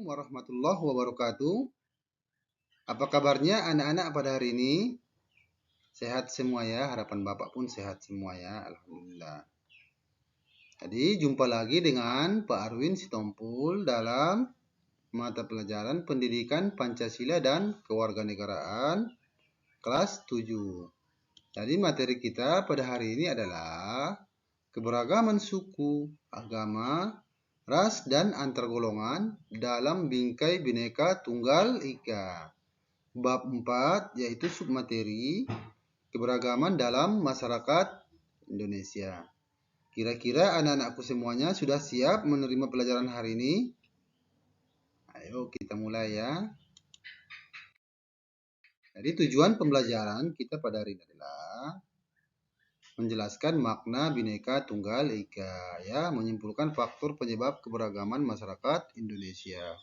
Warahmatullahi wabarakatuh. Apa kabarnya anak-anak pada hari ini? Sehat semua ya, harapan Bapak pun sehat semua ya, Alhamdulillah. Jadi jumpa lagi dengan Pak Arwin Sitompul dalam mata pelajaran Pendidikan Pancasila dan Kewarganegaraan kelas 7. Jadi materi kita pada hari ini adalah keberagaman suku, agama, ras, dan antar golongan dalam bingkai Bhinneka Tunggal Ika. Bab 4 yaitu submateri keberagaman dalam masyarakat Indonesia. Kira-kira anak-anakku semuanya sudah siap menerima pelajaran hari ini? Ayo kita mulai ya. Jadi tujuan pembelajaran kita pada hari ini adalah menjelaskan makna Bhinneka Tunggal Ika ya, menyimpulkan faktor penyebab keberagaman masyarakat Indonesia.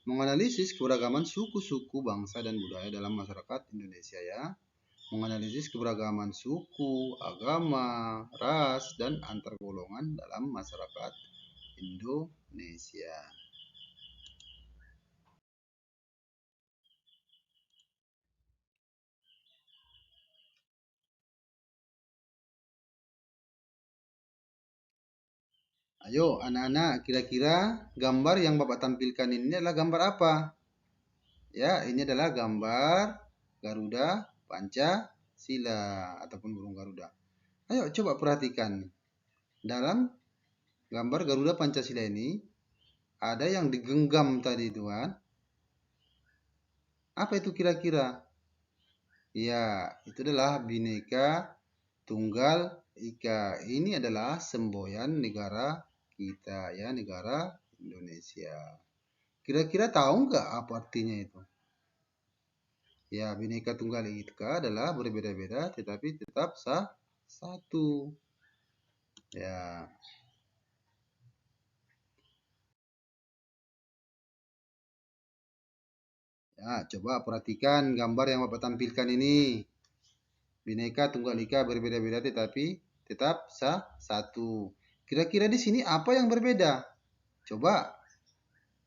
Menganalisis keberagaman suku-suku, bangsa, dan budaya dalam masyarakat Indonesia ya. Menganalisis keberagaman suku, agama, ras, dan antar golongan dalam masyarakat Indonesia. Ayo anak-anak, kira-kira gambar yang Bapak tampilkan ini adalah gambar apa? Ya, ini adalah gambar Garuda Pancasila ataupun burung Garuda. Ayo coba perhatikan. Dalam gambar Garuda Pancasila ini ada yang digenggam tadi itu kan? Apa itu kira-kira? Ya, itu adalah Bhinneka Tunggal Ika. Ini adalah semboyan negara kita ya, negara Indonesia. Kira-kira tahu nggak apa artinya itu? Ya, Bhinneka Tunggal Ika adalah berbeda-beda tetapi tetap satu. Ya. Ya, coba perhatikan gambar yang Bapak tampilkan ini. Bhinneka Tunggal Ika berbeda-beda tetapi tetap satu. Kira-kira di sini apa yang berbeda? Coba.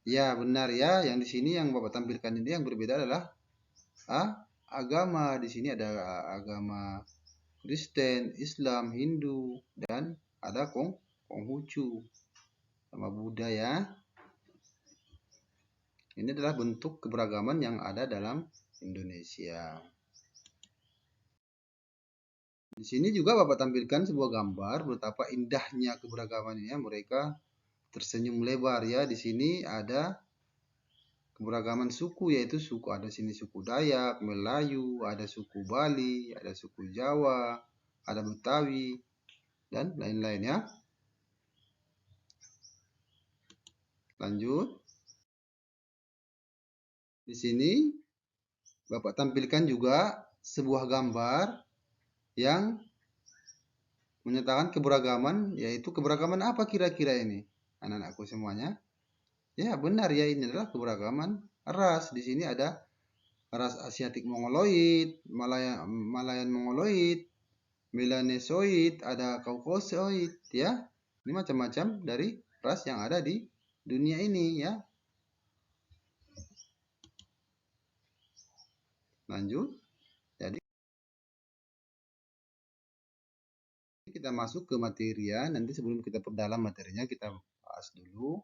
Ya, benar ya. Yang di sini yang Bapak tampilkan ini yang berbeda adalah agama. Di sini ada agama Kristen, Islam, Hindu, dan ada Konghucu sama Buddha ya. Ini adalah bentuk keberagaman yang ada dalam Indonesia. Di sini juga Bapak tampilkan sebuah gambar betapa indahnya keberagaman ini. Mereka tersenyum lebar ya. Di sini ada keberagaman suku, yaitu suku ada sini suku Dayak, Melayu, ada suku Bali, ada suku Jawa, ada Betawi, dan lain-lain ya. Lanjut. Di sini Bapak tampilkan juga sebuah gambar yang menyatakan keberagaman, yaitu keberagaman apa kira-kira ini? Anak-anakku semuanya. Ya, benar ya, ini adalah keberagaman ras. Di sini ada ras Asiatik Mongoloid, Malayan Mongoloid, Melanesoid, ada Caucasoid ya. Ini macam-macam dari ras yang ada di dunia ini ya. Lanjut. Jadi kita masuk ke materi ya. Nanti sebelum kita perdalam materinya kita bahas dulu,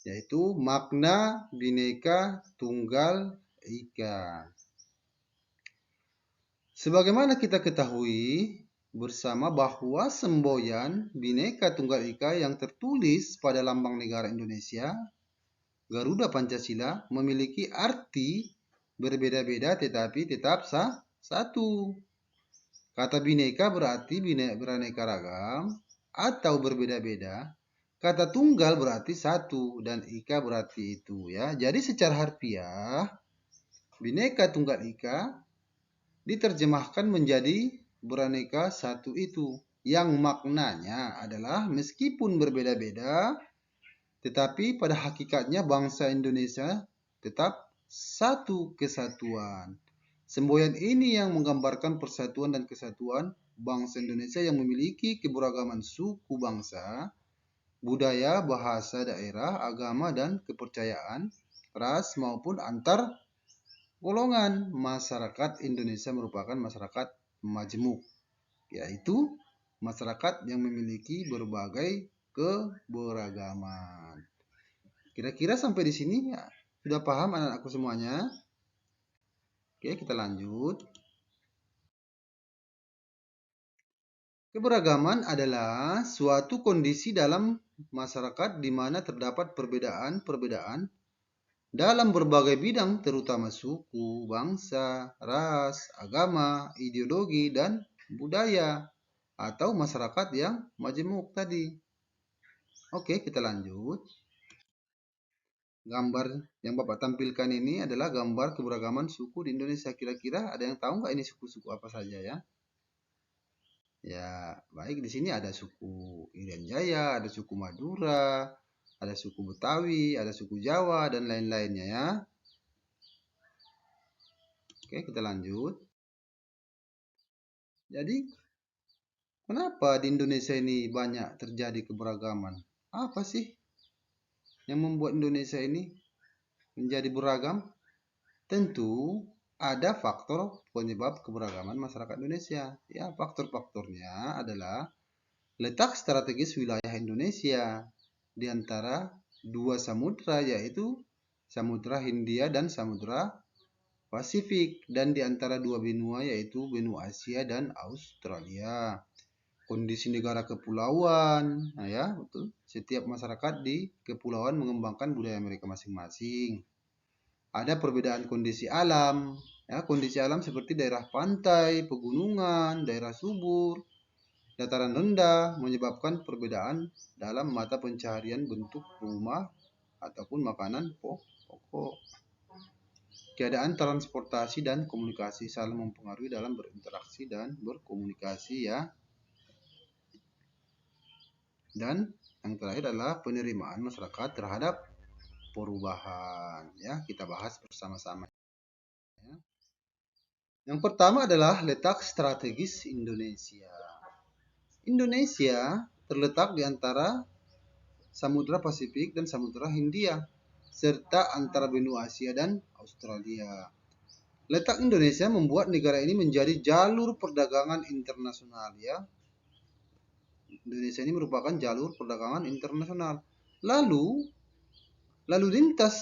yaitu makna Bhinneka Tunggal Ika. Sebagaimana kita ketahui bersama bahwa semboyan Bhinneka Tunggal Ika yang tertulis pada lambang negara Indonesia, Garuda Pancasila, memiliki arti berbeda-beda tetapi tetap satu. Kata Bhinneka berarti beraneka ragam atau berbeda-beda. Kata tunggal berarti satu dan ika berarti itu ya. Jadi secara harfiah Bhinneka Tunggal Ika diterjemahkan menjadi beraneka satu itu, yang maknanya adalah meskipun berbeda-beda tetapi pada hakikatnya bangsa Indonesia tetap satu kesatuan. Semboyan ini yang menggambarkan persatuan dan kesatuan bangsa Indonesia yang memiliki keberagaman suku bangsa, budaya, bahasa daerah, agama, dan kepercayaan ras maupun antar golongan. Masyarakat Indonesia merupakan masyarakat majemuk, yaitu masyarakat yang memiliki berbagai keberagaman. Kira-kira sampai di sini ya, sudah paham anak-anakku semuanya? Oke, kita lanjut. Keberagaman adalah suatu kondisi dalam masyarakat di mana terdapat perbedaan-perbedaan dalam berbagai bidang, terutama suku, bangsa, ras, agama, ideologi, dan budaya, atau masyarakat yang majemuk tadi. Oke, kita lanjut. Gambar yang Bapak tampilkan ini adalah gambar keberagaman suku di Indonesia. Kira-kira ada yang tahu nggak ini suku-suku apa saja ya? Ya, baik, di sini ada suku Irian Jaya, ada suku Madura, ada suku Betawi, ada suku Jawa, dan lain-lainnya ya. Oke, kita lanjut. Jadi, kenapa di Indonesia ini banyak terjadi keberagaman? Apa sih yang membuat Indonesia ini menjadi beragam? Tentu ada faktor penyebab keberagaman masyarakat Indonesia. Ya, faktor-faktornya adalah letak strategis wilayah Indonesia di antara dua samudra, yaitu Samudra Hindia dan Samudra Pasifik, dan di antara dua benua, yaitu benua Asia dan Australia. Kondisi negara kepulauan, nah ya betul. Setiap masyarakat di kepulauan mengembangkan budaya mereka masing-masing. Ada perbedaan kondisi alam, ya, kondisi alam seperti daerah pantai, pegunungan, daerah subur, dataran rendah menyebabkan perbedaan dalam mata pencaharian bentuk rumah ataupun makanan pokok. Keadaan transportasi dan komunikasi saling mempengaruhi dalam berinteraksi dan berkomunikasi ya. Dan yang terakhir adalah penerimaan masyarakat terhadap perubahan ya. Kita bahas bersama-sama ya. Yang pertama adalah letak strategis Indonesia. Indonesia terletak di antara Samudra Pasifik dan Samudra Hindia, serta antara benua Asia dan Australia. Letak Indonesia membuat negara ini menjadi jalur perdagangan internasional ya. Indonesia ini merupakan jalur perdagangan internasional. Lalu lintas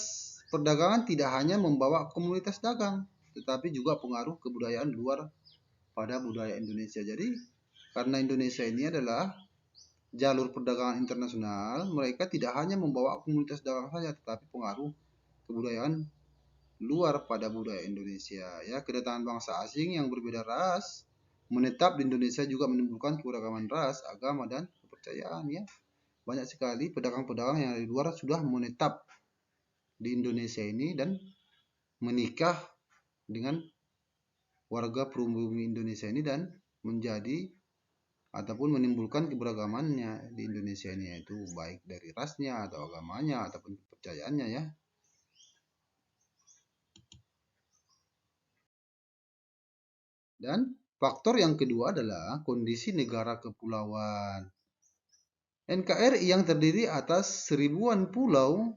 perdagangan tidak hanya membawa komunitas dagang, tetapi juga pengaruh kebudayaan luar pada budaya Indonesia. Jadi, karena Indonesia ini adalah jalur perdagangan internasional, mereka tidak hanya membawa komunitas dagang saja, tetapi pengaruh kebudayaan luar pada budaya Indonesia. Ya, kedatangan bangsa asing yang berbeda ras menetap di Indonesia juga menimbulkan keberagaman ras, agama, dan kepercayaan. Ya, banyak sekali pedagang-pedagang yang dari luar sudah menetap di Indonesia ini dan menikah dengan warga pribumi Indonesia ini dan menjadi ataupun menimbulkan keberagamannya di Indonesia ini, yaitu baik dari rasnya atau agamanya ataupun kepercayaannya ya. Dan faktor yang kedua adalah kondisi negara kepulauan. NKRI yang terdiri atas seribuan pulau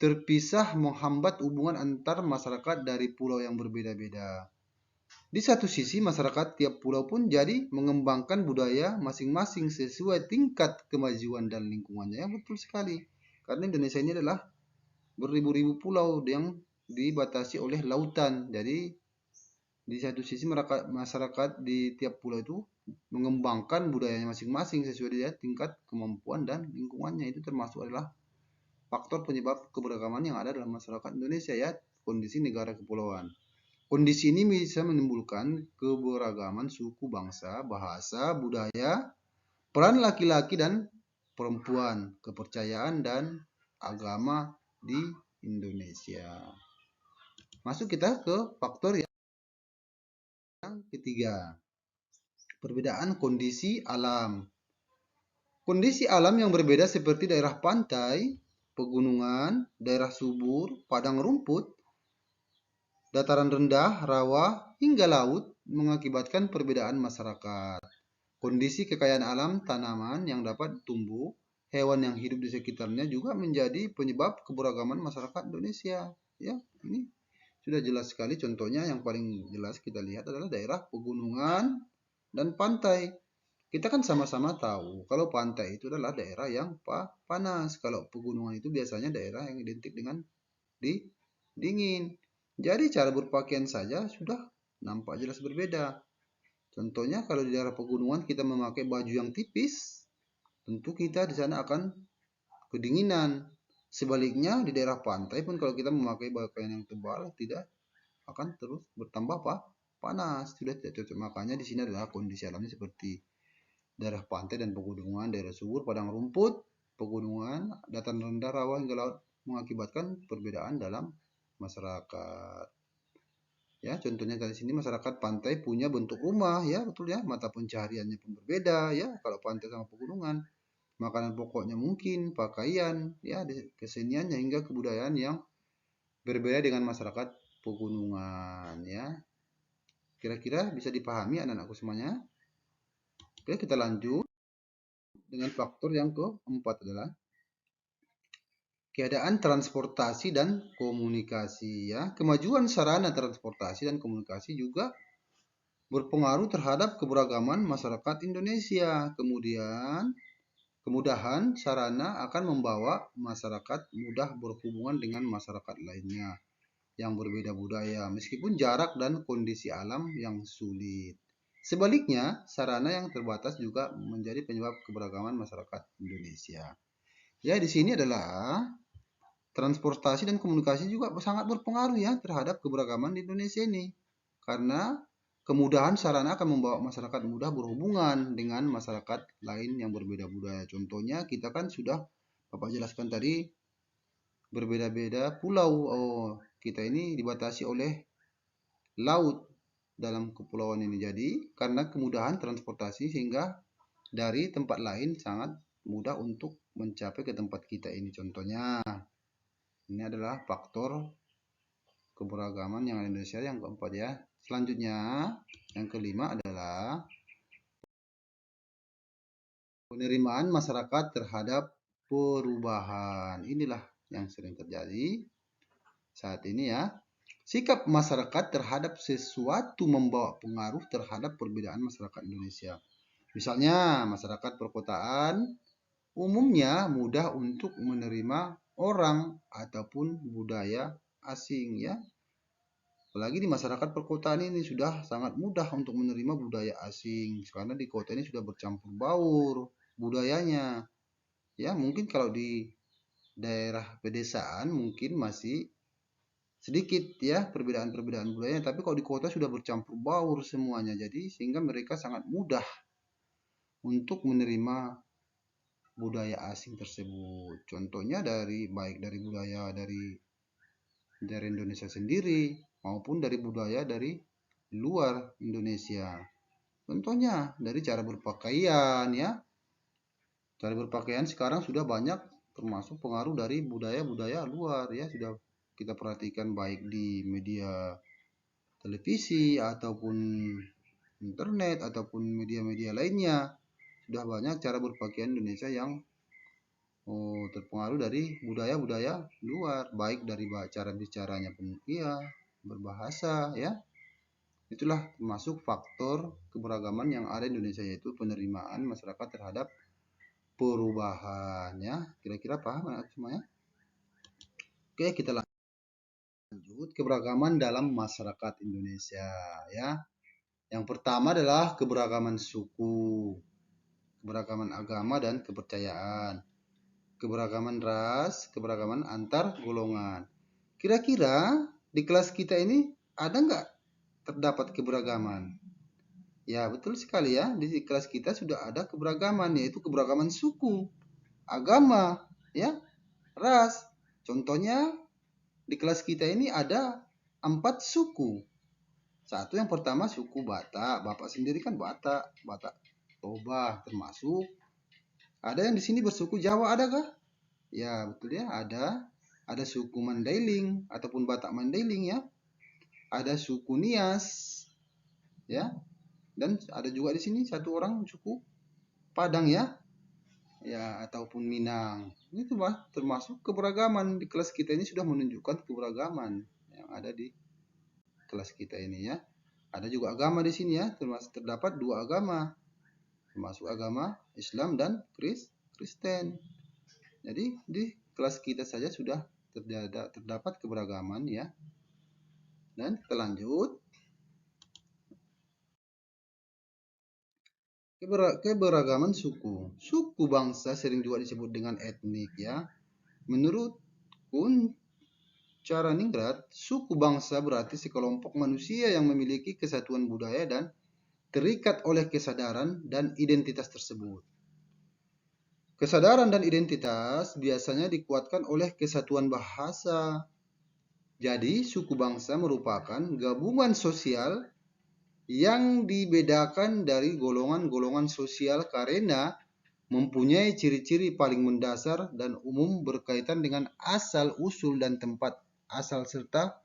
terpisah menghambat hubungan antar masyarakat dari pulau yang berbeda-beda. Di satu sisi, masyarakat tiap pulau pun jadi mengembangkan budaya masing-masing sesuai tingkat kemajuan dan lingkungannya. Betul sekali. Karena Indonesia ini adalah beribu-ribu pulau yang dibatasi oleh lautan. Jadi, di satu sisi masyarakat di tiap pulau itu mengembangkan budayanya masing-masing sesuai dengan tingkat kemampuan dan lingkungannya. Itu termasuk adalah faktor penyebab keberagaman yang ada dalam masyarakat Indonesia ya, kondisi negara kepulauan. Kondisi ini bisa menimbulkan keberagaman suku, bangsa, bahasa, budaya, peran laki-laki dan perempuan, kepercayaan dan agama di Indonesia. Masuk kita ke faktor yang ketiga, perbedaan kondisi alam. Kondisi alam yang berbeda seperti daerah pantai, pegunungan, daerah subur, padang rumput, dataran rendah, rawa, hingga laut mengakibatkan perbedaan masyarakat. Kondisi kekayaan alam tanaman yang dapat tumbuh hewan yang hidup di sekitarnya juga menjadi penyebab keberagaman masyarakat Indonesia. Ya, ini sudah jelas sekali. Contohnya yang paling jelas kita lihat adalah daerah pegunungan dan pantai. Kita kan sama-sama tahu kalau pantai itu adalah daerah yang panas. Kalau pegunungan itu biasanya daerah yang identik dengan dingin. Jadi cara berpakaian saja sudah nampak jelas berbeda. Contohnya kalau di daerah pegunungan kita memakai baju yang tipis, tentu kita di sana akan kedinginan. Sebaliknya di daerah pantai pun kalau kita memakai pakaian yang tebal tidak akan terus bertambah panas. Sudah tidak cocok. Makanya di sini adalah kondisi alamnya seperti daerah pantai dan pegunungan, daerah subur, padang rumput, pegunungan, dataran rendah, rawa hingga laut mengakibatkan perbedaan dalam masyarakat. Ya, contohnya di sini masyarakat pantai punya bentuk rumah, ya betul ya, mata pencahariannya pun berbeda, ya kalau pantai sama pegunungan. Makanan pokoknya mungkin, pakaian, ya keseniannya hingga kebudayaan yang berbeda dengan masyarakat pegunungan, ya. Kira-kira bisa dipahami anak-anakku semuanya? Oke, kita lanjut dengan faktor yang keempat adalah keadaan transportasi dan komunikasi, ya. Kemajuan sarana transportasi dan komunikasi juga berpengaruh terhadap keberagaman masyarakat Indonesia. Kemudahan sarana akan membawa masyarakat mudah berhubungan dengan masyarakat lainnya yang berbeda budaya, meskipun jarak dan kondisi alam yang sulit. Sebaliknya, sarana yang terbatas juga menjadi penyebab keberagaman masyarakat Indonesia. Ya, di sini adalah transportasi dan komunikasi juga sangat berpengaruh ya terhadap keberagaman di Indonesia ini. Karena kemudahan sarana akan membawa masyarakat mudah berhubungan dengan masyarakat lain yang berbeda budaya. Contohnya kita kan sudah Bapak jelaskan tadi berbeda-beda pulau. Oh, kita ini dibatasi oleh laut dalam kepulauan ini. Jadi karena kemudahan transportasi sehingga dari tempat lain sangat mudah untuk mencapai ke tempat kita ini. Contohnya ini adalah faktor keberagaman yang ada di Indonesia yang keempat ya. Selanjutnya, yang kelima adalah penerimaan masyarakat terhadap perubahan. Inilah yang sering terjadi saat ini ya. Sikap masyarakat terhadap sesuatu membawa pengaruh terhadap perbedaan masyarakat Indonesia. Misalnya, masyarakat perkotaan umumnya mudah untuk menerima orang ataupun budaya asing ya. Apalagi di masyarakat perkotaan ini sudah sangat mudah untuk menerima budaya asing karena di kota ini sudah bercampur baur budayanya. Ya, mungkin kalau di daerah pedesaan mungkin masih sedikit ya perbedaan-perbedaan budaya, tapi kalau di kota sudah bercampur baur semuanya. Jadi sehingga mereka sangat mudah untuk menerima budaya asing tersebut. Contohnya baik dari budaya dari Indonesia sendiri maupun dari budaya dari luar Indonesia. Contohnya dari cara berpakaian ya. Cara berpakaian sekarang sudah banyak termasuk pengaruh dari budaya-budaya luar ya. Sudah kita perhatikan baik di media televisi ataupun internet ataupun media-media lainnya. Sudah banyak cara berpakaian Indonesia yang terpengaruh dari budaya-budaya luar, baik dari cara bicaranya pun iya, berbahasa ya. Itulah termasuk faktor keberagaman yang ada di Indonesia, yaitu penerimaan masyarakat terhadap perubahan ya. Kira-kira paham anak semuanya? Oke, kita lanjut keberagaman dalam masyarakat Indonesia ya. Yang pertama adalah keberagaman suku, keberagaman agama dan kepercayaan, keberagaman ras, keberagaman antar golongan. Kira-kira di kelas kita ini ada nggak terdapat keberagaman? Ya, betul sekali ya. Di kelas kita sudah ada keberagaman, yaitu keberagaman suku, agama, ya, ras. Contohnya di kelas kita ini ada 4 suku. Satu yang pertama suku Batak. Bapak sendiri kan Batak, Batak Toba termasuk. Ada yang di sini bersuku Jawa, adakah? Ya, betul ya, ada. Ada suku Mandailing ataupun Batak Mandailing ya. Ada suku Nias ya. Dan ada juga di sini satu orang suku Padang ya. ya ataupun Minang. Itu termasuk keberagaman. Di kelas kita ini sudah menunjukkan keberagaman yang ada di kelas kita ini ya. Ada juga agama di sini ya, terdapat dua agama, termasuk agama Islam dan Kristen. Jadi di kelas kita saja sudah terdapat keberagaman ya. Dan kita lanjut. Keberagaman suku. Suku bangsa sering juga disebut dengan etnik ya. Menurut Kuncharaningrat, suku bangsa berarti sekelompok manusia yang memiliki kesatuan budaya dan terikat oleh kesadaran dan identitas tersebut. Kesadaran dan identitas biasanya dikuatkan oleh kesatuan bahasa. Jadi, suku bangsa merupakan gabungan sosial yang dibedakan dari golongan-golongan sosial karena mempunyai ciri-ciri paling mendasar dan umum berkaitan dengan asal-usul dan tempat asal serta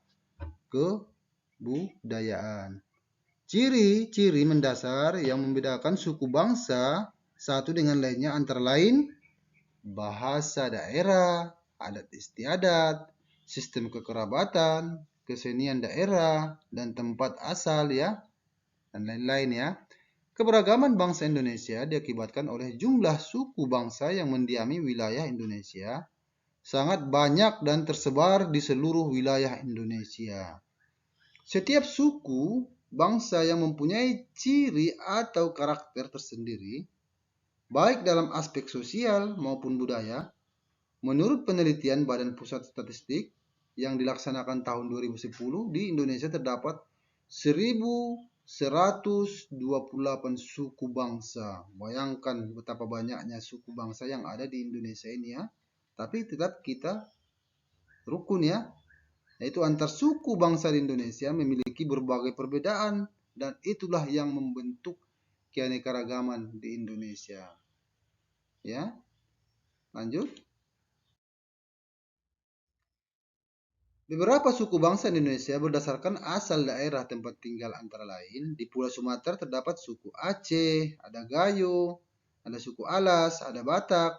kebudayaan. Ciri-ciri mendasar yang membedakan suku bangsa satu dengan lainnya antara lain bahasa daerah, adat istiadat, sistem kekerabatan, kesenian daerah, dan tempat asal ya, dan lain-lain ya. Keberagaman bangsa Indonesia diakibatkan oleh jumlah suku bangsa yang mendiami wilayah Indonesia sangat banyak dan tersebar di seluruh wilayah Indonesia. Setiap suku bangsa yang mempunyai ciri atau karakter tersendiri, baik dalam aspek sosial maupun budaya. Menurut penelitian Badan Pusat Statistik yang dilaksanakan tahun 2010, di Indonesia terdapat 1.128 suku bangsa. Bayangkan betapa banyaknya suku bangsa yang ada di Indonesia ini ya. Tapi tetap kita rukun ya. Yaitu antar suku bangsa di Indonesia memiliki berbagai perbedaan dan itulah yang membentuk keanekaragaman di Indonesia. Ya, lanjut. Beberapa suku bangsa di Indonesia berdasarkan asal daerah tempat tinggal antara lain, di Pulau Sumatera terdapat suku Aceh, ada Gayo, ada suku Alas, ada Batak,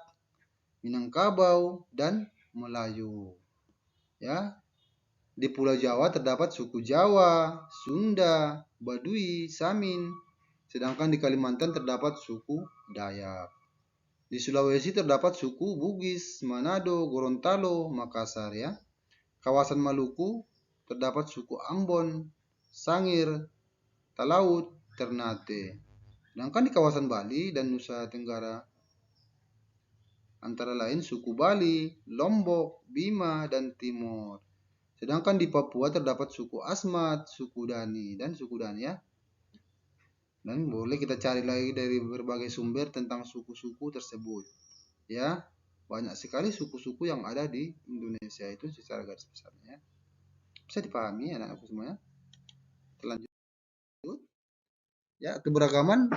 Minangkabau, dan Melayu. Ya, di Pulau Jawa terdapat suku Jawa, Sunda, Baduy, Samin, sedangkan di Kalimantan terdapat suku Dayak. Di Sulawesi terdapat suku Bugis, Manado, Gorontalo, Makassar ya. Kawasan Maluku terdapat suku Ambon, Sangir, Talaut, Ternate. Sedangkan di kawasan Bali dan Nusa Tenggara antara lain suku Bali, Lombok, Bima, dan Timor. Sedangkan di Papua terdapat suku Asmat, suku Dani, dan suku Dani ya. Dan boleh kita cari lagi dari berbagai sumber tentang suku-suku tersebut. Ya, banyak sekali suku-suku yang ada di Indonesia itu secara garis besarnya. Bisa dipahami anak-anakku semuanya? Terlanjut. Ya, keberagaman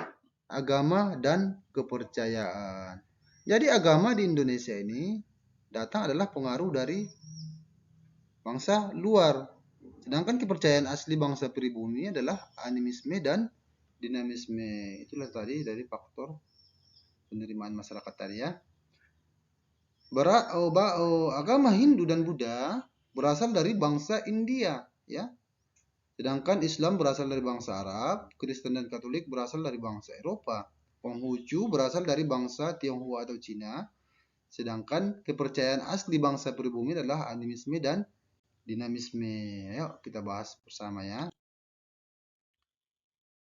agama dan kepercayaan. Jadi agama di Indonesia ini datang adalah pengaruh dari bangsa luar. Sedangkan kepercayaan asli bangsa pribumi adalah animisme dan dinamisme. Itulah tadi dari faktor penerimaan masyarakat tadi ya. Agama Hindu dan Buddha berasal dari bangsa India ya. Sedangkan Islam berasal dari bangsa Arab, Kristen dan Katolik berasal dari bangsa Eropa. Konghucu berasal dari bangsa Tionghoa atau Cina. Sedangkan kepercayaan asli bangsa pribumi adalah animisme dan dinamisme. Ayo kita bahas bersama ya.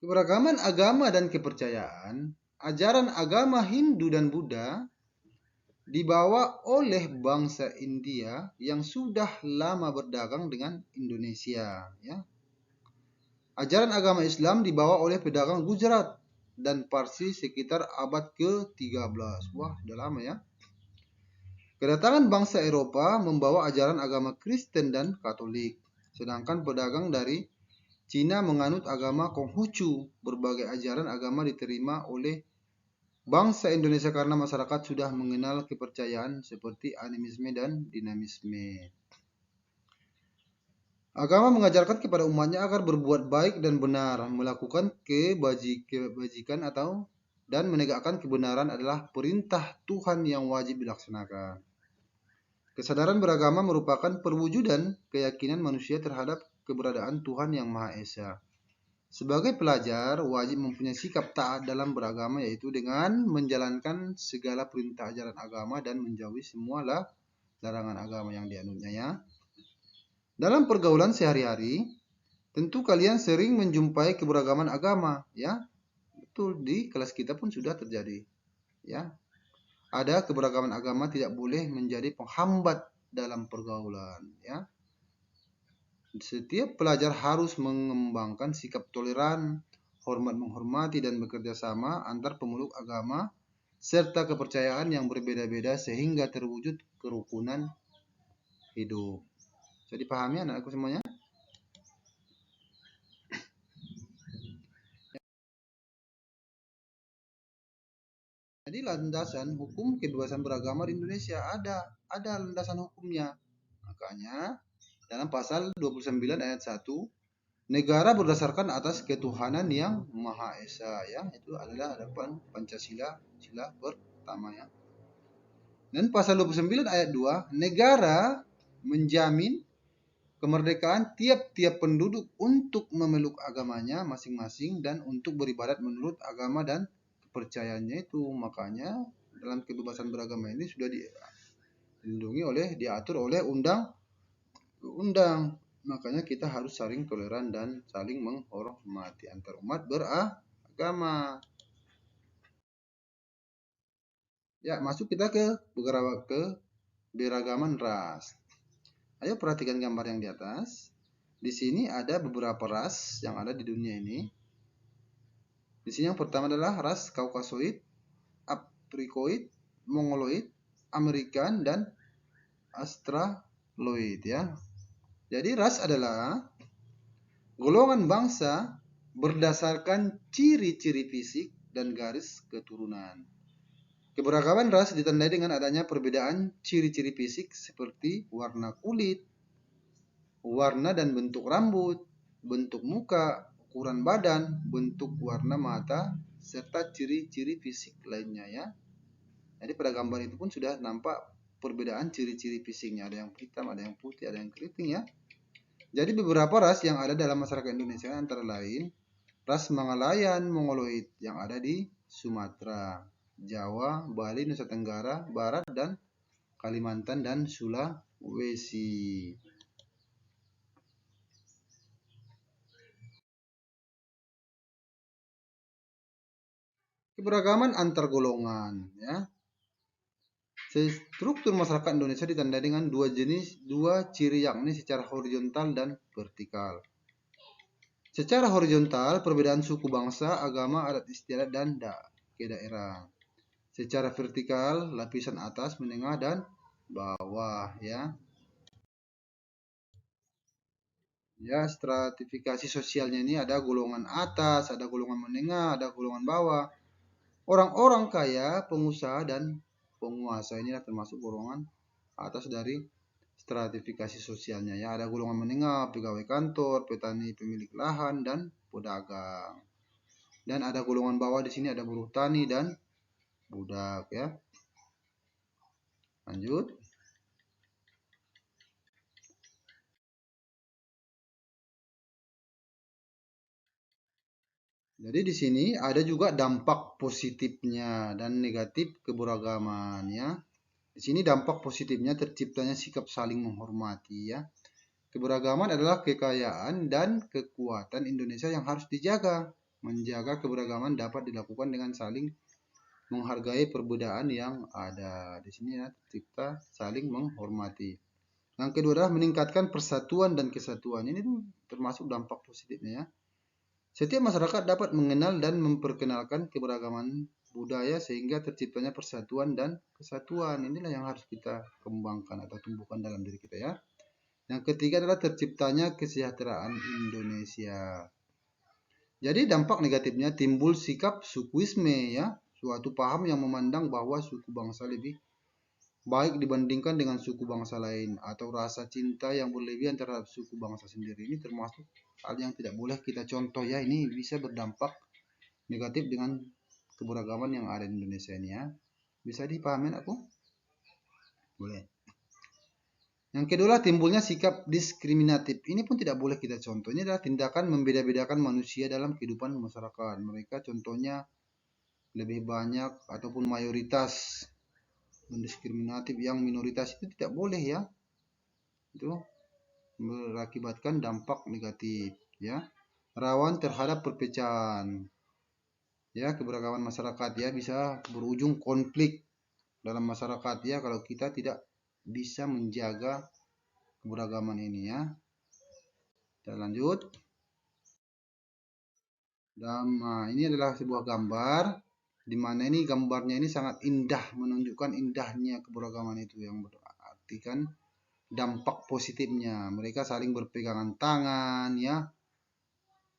Keberagaman agama dan kepercayaan, ajaran agama Hindu dan Buddha dibawa oleh bangsa India yang sudah lama berdagang dengan Indonesia. Ya. Ajaran agama Islam dibawa oleh pedagang Gujarat dan Parsi sekitar abad ke-13. Wah, udah lama ya. Kedatangan bangsa Eropa membawa ajaran agama Kristen dan Katolik. Sedangkan pedagang dari Cina menganut agama Konghucu. Berbagai ajaran agama diterima oleh bangsa Indonesia karena masyarakat sudah mengenal kepercayaan seperti animisme dan dinamisme. Agama mengajarkan kepada umatnya agar berbuat baik dan benar, melakukan kebajikan atau dan menegakkan kebenaran adalah perintah Tuhan yang wajib dilaksanakan. Kesadaran beragama merupakan perwujudan keyakinan manusia terhadap keberadaan Tuhan yang Maha Esa. Sebagai pelajar, wajib mempunyai sikap taat dalam beragama, yaitu dengan menjalankan segala perintah ajaran agama dan menjauhi semua larangan agama yang dianutnya ya. Dalam pergaulan sehari-hari, tentu kalian sering menjumpai keberagaman agama ya. Betul, di kelas kita pun sudah terjadi ya. Ada keberagaman agama tidak boleh menjadi penghambat dalam pergaulan ya. Setiap pelajar harus mengembangkan sikap toleran, hormat menghormati dan bekerja sama antar pemeluk agama serta kepercayaan yang berbeda-beda sehingga terwujud kerukunan hidup. Jadi pahami anak-anakku semuanya? Jadi landasan hukum kebebasan beragama di Indonesia ada landasan hukumnya. Makanya dalam pasal 29 ayat 1, negara berdasarkan atas ketuhanan yang Maha Esa ya. Itu adalah hadapan Pancasila, sila pertama ya. Dan pasal 29 ayat 2, negara menjamin kemerdekaan tiap-tiap penduduk untuk memeluk agamanya masing-masing dan untuk beribadat menurut agama dan kepercayaannya itu. Makanya dalam kebebasan beragama ini sudah dilindungi diatur oleh undang-undang. Makanya kita harus saling toleran dan saling menghormati antar umat beragama. Ya, masuk kita ke beragaman ras. Ayo perhatikan gambar yang di atas. Di sini ada beberapa ras yang ada di dunia ini. Di sini yang pertama adalah ras Kaukasoid, Afrikoid, Mongoloid, Amerikan, dan Australoid ya. Jadi ras adalah golongan bangsa berdasarkan ciri-ciri fisik dan garis keturunan. Keberagaman ras ditandai dengan adanya perbedaan ciri-ciri fisik seperti warna kulit, warna dan bentuk rambut, bentuk muka, ukuran badan, bentuk warna mata, serta ciri-ciri fisik lainnya ya. Jadi pada gambar itu pun sudah nampak perbedaan ciri-ciri fisiknya. Ada yang hitam, ada yang putih, ada yang keriting ya. Jadi beberapa ras yang ada dalam masyarakat Indonesia antara lain ras Mangalayan Mongoloid yang ada di Sumatera, Jawa, Bali, Nusa Tenggara Barat, dan Kalimantan dan Sulawesi. Keberagaman antar golongan ya. Struktur masyarakat Indonesia ditandai dengan dua ciri yakni secara horizontal dan vertikal. Secara horizontal, perbedaan suku bangsa, agama, adat istiadat, dan daerah. Secara vertikal, lapisan atas, menengah, dan bawah ya. Ya, stratifikasi sosialnya ini ada golongan atas, ada golongan menengah, ada golongan bawah. Orang-orang kaya, pengusaha, dan penguasa ini termasuk golongan atas dari stratifikasi sosialnya ya. Ada golongan menengah, pegawai kantor, petani, pemilik lahan, dan pedagang. Dan ada golongan bawah di sini ada buruh tani dan budak ya. Lanjut. Jadi di sini ada juga dampak positifnya dan negatif keberagaman ya. Di sini dampak positifnya terciptanya sikap saling menghormati ya. Keberagaman adalah kekayaan dan kekuatan Indonesia yang harus dijaga. Menjaga keberagaman dapat dilakukan dengan saling menghargai perbedaan yang ada. Di sini ya tercipta saling menghormati. Yang kedua adalah meningkatkan persatuan dan kesatuan. Ini tuh termasuk dampak positifnya ya. Setiap masyarakat dapat mengenal dan memperkenalkan keberagaman budaya sehingga terciptanya persatuan dan kesatuan. Inilah yang harus kita kembangkan atau tumbuhkan dalam diri kita ya. Yang ketiga adalah terciptanya kesejahteraan Indonesia. Jadi dampak negatifnya timbul sikap sukuisme ya, suatu paham yang memandang bahwa suku bangsa lebih baik dibandingkan dengan suku bangsa lain, atau rasa cinta yang berlebihan terhadap suku bangsa sendiri. Ini termasuk hal yang tidak boleh kita contoh ya. Ini bisa berdampak negatif dengan keberagaman yang ada di Indonesia ini ya. Bisa dipahami aku? Boleh. Yang kedua, timbulnya sikap diskriminatif. Ini pun tidak boleh kita contoh. Ini adalah tindakan membeda-bedakan manusia dalam kehidupan masyarakat. Mereka contohnya lebih banyak ataupun mayoritas mendiskriminatif yang minoritas itu tidak boleh ya. Itu berakibatkan dampak negatif ya. Rawan terhadap perpecahan. Ya, keberagaman masyarakat ya bisa berujung konflik dalam masyarakat ya kalau kita tidak bisa menjaga keberagaman ini ya. Kita lanjut. Nah, ini adalah sebuah gambar di mana ini gambarnya ini sangat indah, menunjukkan indahnya keberagaman itu yang berarti kan dampak positifnya. Mereka saling berpegangan tangan ya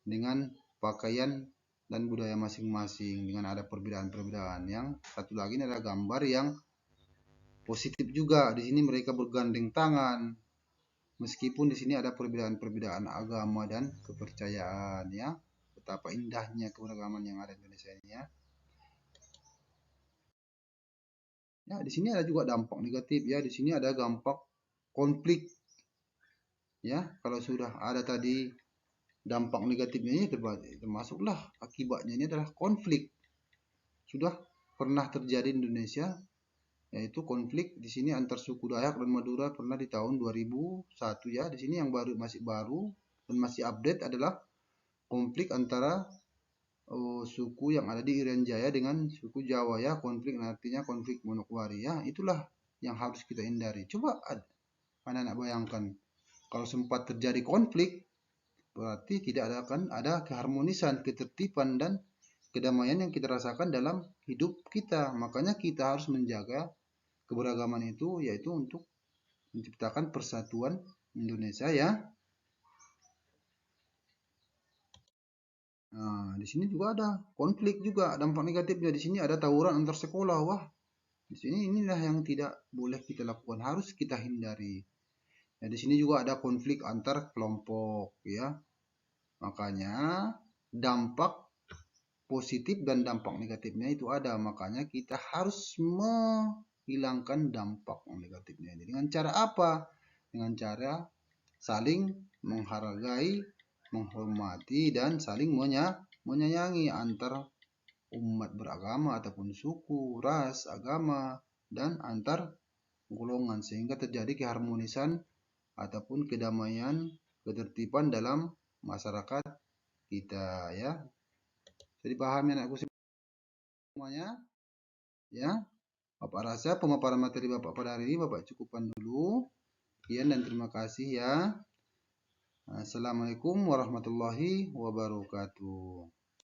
dengan pakaian dan budaya masing-masing dengan ada perbedaan-perbedaan. Yang satu lagi ini adalah gambar yang positif juga. Di sini mereka bergandeng tangan. Meskipun di sini ada perbedaan-perbedaan agama dan kepercayaan ya. Betapa indahnya keberagaman yang ada di Indonesia ini ya. Ya, di sini ada juga dampak negatif ya. Di sini ada dampak konflik. Ya, kalau sudah ada tadi dampak negatifnya ini termasuklah akibatnya ini adalah konflik. Sudah pernah terjadi di Indonesia yaitu konflik di sini antar suku Dayak dan Madura pernah di tahun 2001 ya. Di sini yang masih baru dan masih update adalah konflik antara suku yang ada di Irian Jaya dengan suku Jawa ya. Konflik artinya konflik Manokwari ya. Itulah yang harus kita hindari. Coba anak-anak bayangkan kalau sempat terjadi konflik berarti tidak akan ada keharmonisan, ketertiban dan kedamaian yang kita rasakan dalam hidup kita. Makanya kita harus menjaga keberagaman itu yaitu untuk menciptakan persatuan Indonesia ya. Nah, di sini juga ada konflik juga dampak negatifnya. Di sini ada tawuran antar sekolah. Wah, di sini inilah yang tidak boleh kita lakukan, harus kita hindari. Ya, di sini juga ada konflik antar kelompok ya. Makanya dampak positif dan dampak negatifnya itu ada. Makanya kita harus menghilangkan dampak negatifnya. Dengan cara apa? Dengan cara saling menghargai, menghormati, dan saling menyayangi antar umat beragama ataupun suku, ras, agama, dan antar golongan sehingga terjadi keharmonisan ataupun kedamaian, ketertiban dalam masyarakat kita ya. Jadi pahami anakku semuanya ya. Bapak rasa pemaparan materi Bapak pada hari ini Bapak cukupkan dulu. Sekian dan terima kasih ya. Assalamualaikum warahmatullahi wabarakatuh.